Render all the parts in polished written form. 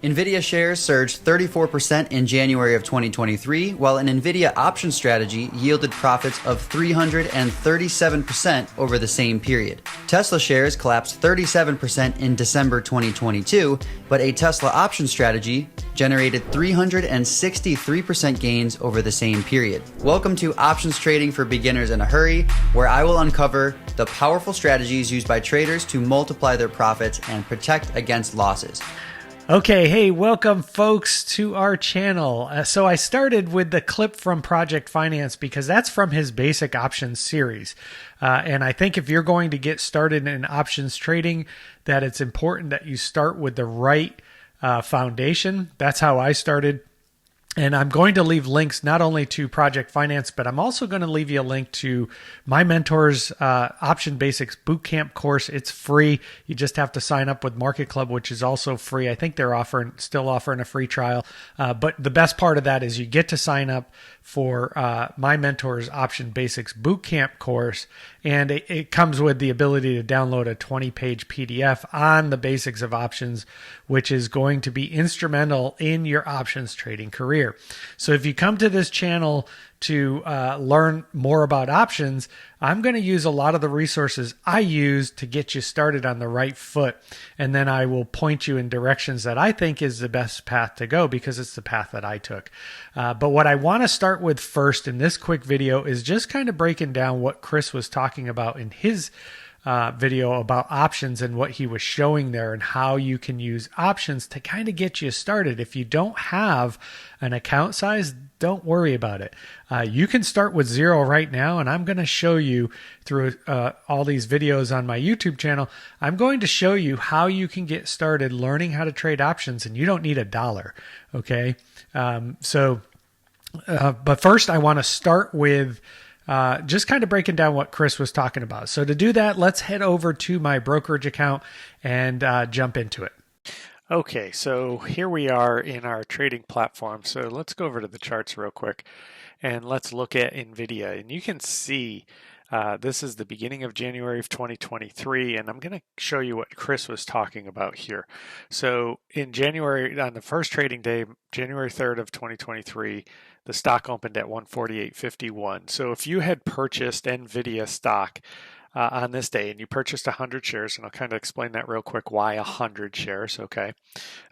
NVIDIA shares surged 34% in January of 2023, while an NVIDIA option strategy yielded profits of 337% over the same period. Tesla shares collapsed 37% in December 2022, but a Tesla option strategy generated 363% gains over the same period. Welcome to Options Trading for Beginners in a Hurry, where I will uncover the powerful strategies used by traders to multiply their profits and protect against losses. Okay, hey, welcome folks to our channel. So I started with the clip from Project Finance because that's from his basic options series. And I think if you're going to get started in options trading, that it's important that you start with the right foundation. That's how I started. And I'm going to leave links not only to Project Finance, but I'm also going to leave you a link to my mentor's Option Basics Bootcamp course. It's free. You just have to sign up with MarketClub, which is also free. I think they're still offering a free trial. But the best part of that is you get to sign up for my mentor's Option Basics Bootcamp course. And it comes with the ability to download a 20-page PDF on the basics of options, which is going to be instrumental in your options trading career. So if you come to this channel to learn more about options, I'm going to use a lot of the resources I use to get you started on the right foot. And then I will point you in directions that I think is the best path to go because it's the path that I took. But what I want to start with first in this quick video is just kind of breaking down what Chris was talking about in his video about options and what he was showing there and how you can use options to kind of get you started. If you don't have an account size, don't worry about it. You can start with zero right now, and I'm going to show you through all these videos on my YouTube channel. I'm going to show you how you can get started learning how to trade options, and you don't need $1, okay? But first I want to start with just kind of breaking down what Chris was talking about. So to do that, let's head over to my brokerage account and jump into it. Okay, so here we are in our trading platform. So let's go over to the charts real quick and let's look at NVIDIA. And you can see this is the beginning of January of 2023, and I'm going to show you what Chris was talking about here. So in January, on the first trading day, January 3rd of 2023, the stock opened at 148.51. So if you had purchased NVIDIA stock on this day and you purchased 100 shares, and I'll kind of explain that real quick, why 100 shares, okay?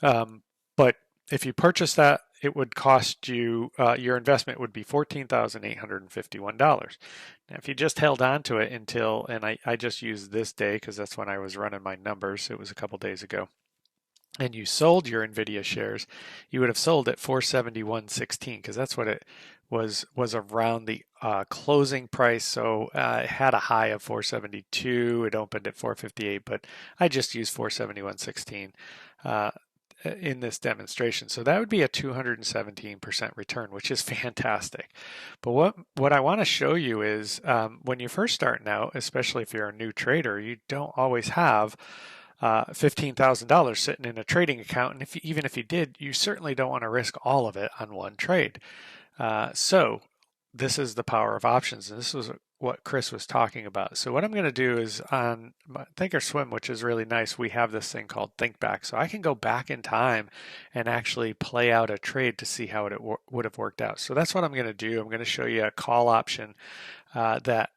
But if you purchased that, it would cost you, your investment would be $14,851. Now, if you just held on to it until, and I just used this day because that's when I was running my numbers, it was a couple days ago, and you sold your NVIDIA shares, you would have sold at 471.16 because that's what it was around the closing price. So it had a high of 472. It opened at 458, but I just used 471.16 in this demonstration. So that would be a 217% return, which is fantastic. But what I want to show you is when you're first starting out, especially if you're a new trader, you don't always have $15,000 sitting in a trading account. And even if you did, you certainly don't want to risk all of it on one trade. So this is the power of options. And this was what Chris was talking about. So what I'm going to do is on Thinkorswim, which is really nice, we have this thing called Think Back. So I can go back in time and actually play out a trade to see how it would have worked out. So that's what I'm going to do. I'm going to show you a call option that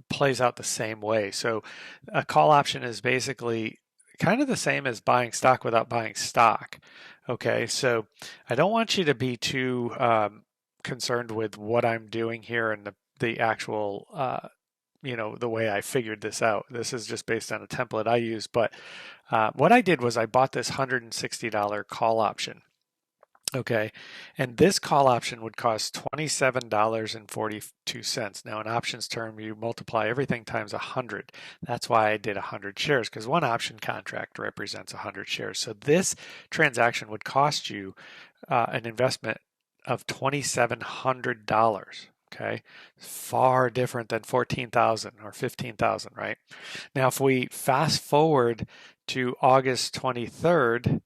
plays out the same way. So a call option is basically kind of the same as buying stock without buying stock. Okay, so I don't want you to be too concerned with what I'm doing here and the actual, the way I figured this out. This is just based on a template I use. But what I did was I bought this $160 call option. Okay, and this call option would cost $27.42. Now, in options term, you multiply everything times 100. That's why I did 100 shares, because one option contract represents 100 shares. So this transaction would cost you an investment of $2,700. Okay, far different than 14,000 or 15,000, right? Now, if we fast forward to August 23rd,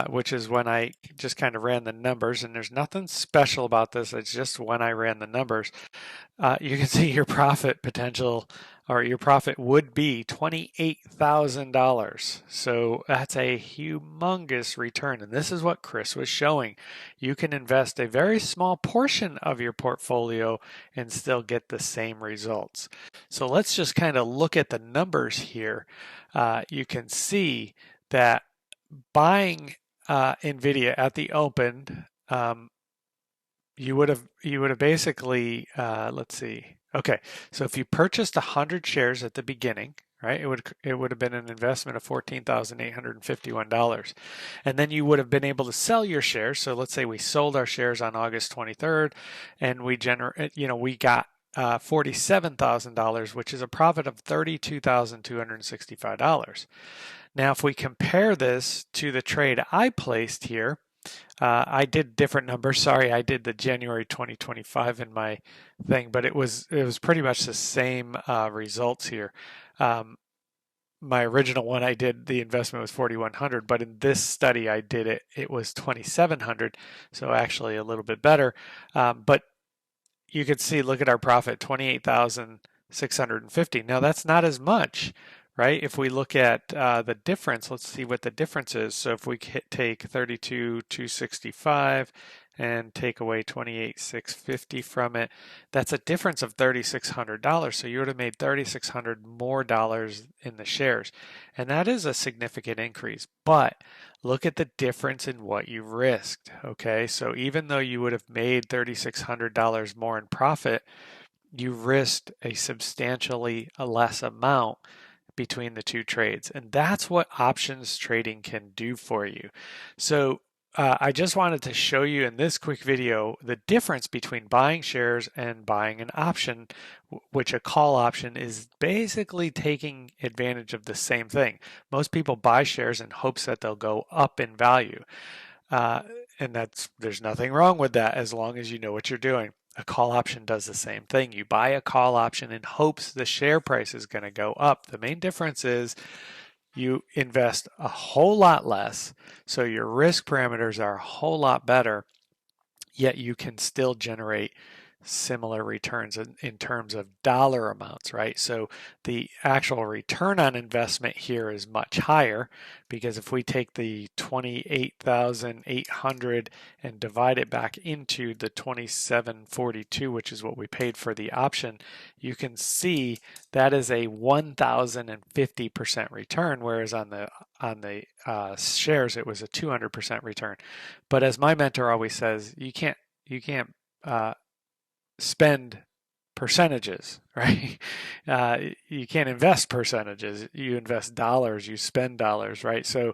which is when I just kind of ran the numbers, and there's nothing special about this. It's just when I ran the numbers. You can see your profit potential or your profit would be $28,000. So that's a humongous return. And this is what Chris was showing. You can invest a very small portion of your portfolio and still get the same results. So let's just kind of look at the numbers here. You can see that buying NVIDIA at the open, you would have basically, let's see. Okay, so if you purchased 100 shares at the beginning, right, it would have been an investment of $14,851, and then you would have been able to sell your shares. So let's say we sold our shares on August 23rd, and we got $47,000, which is a profit of $32,265. Now, if we compare this to the trade I placed here, I did different numbers. Sorry, I did the January 2025 in my thing, but it was pretty much the same results here. My original one, I did the investment was 4,100, but in this study I did it was 2,700, so actually a little bit better. But you can see, look at our profit, 28,650. Now that's not as much, right? If we look at the difference, let's see what the difference is. So if we take 32,265 and take away 28,650 from it, that's a difference of $3,600. So you would have made $3,600 more dollars in the shares. And that is a significant increase. But look at the difference in what you risked. Okay, so even though you would have made $3,600 more in profit, you risked a substantially less amount between the two trades. And that's what options trading can do for you. So I just wanted to show you in this quick video the difference between buying shares and buying an option, which a call option is basically taking advantage of the same thing. Most people buy shares in hopes that they'll go up in value. And there's nothing wrong with that as long as you know what you're doing. A call option does the same thing. You buy a call option in hopes the share price is going to go up. The main difference is you invest a whole lot less, so your risk parameters are a whole lot better, yet you can still generate similar returns in terms of dollar amounts, right? So the actual return on investment here is much higher, because if we take the 28,800 and divide it back into the 2742, which is what we paid for the option, you can see that is a 1,050% return, whereas on the shares it was a 200% return. But as my mentor always says, you can't spend percentages, right? You can't invest percentages. You invest dollars, you spend dollars, right? So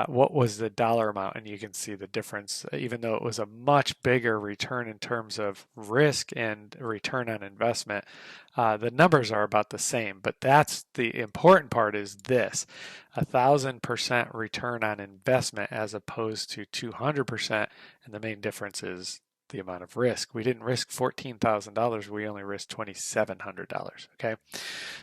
what was the dollar amount? And you can see the difference, even though it was a much bigger return in terms of risk and return on investment. The numbers are about the same, but that's the important part, is this: 1,000% return on investment as opposed to 200%. And the main difference is the amount of risk. We didn't risk $14,000. We only risked $2,700. Okay.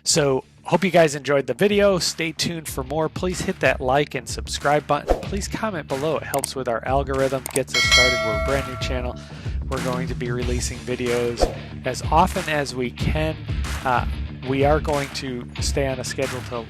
So hope you guys enjoyed the video. Stay tuned for more. Please hit that like and subscribe button. Please comment below. It helps with our algorithm, gets us started. We're a brand new channel. We're going to be releasing videos as often as we can. We are going to stay on a schedule to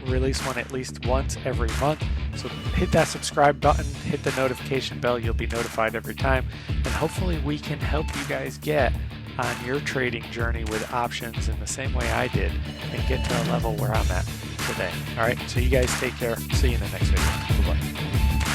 release one at least once every month. So hit that subscribe button, hit the notification bell. You'll be notified every time. And hopefully we can help you guys get on your trading journey with options in the same way I did and get to a level where I'm at today. All right. So you guys take care. See you in the next video.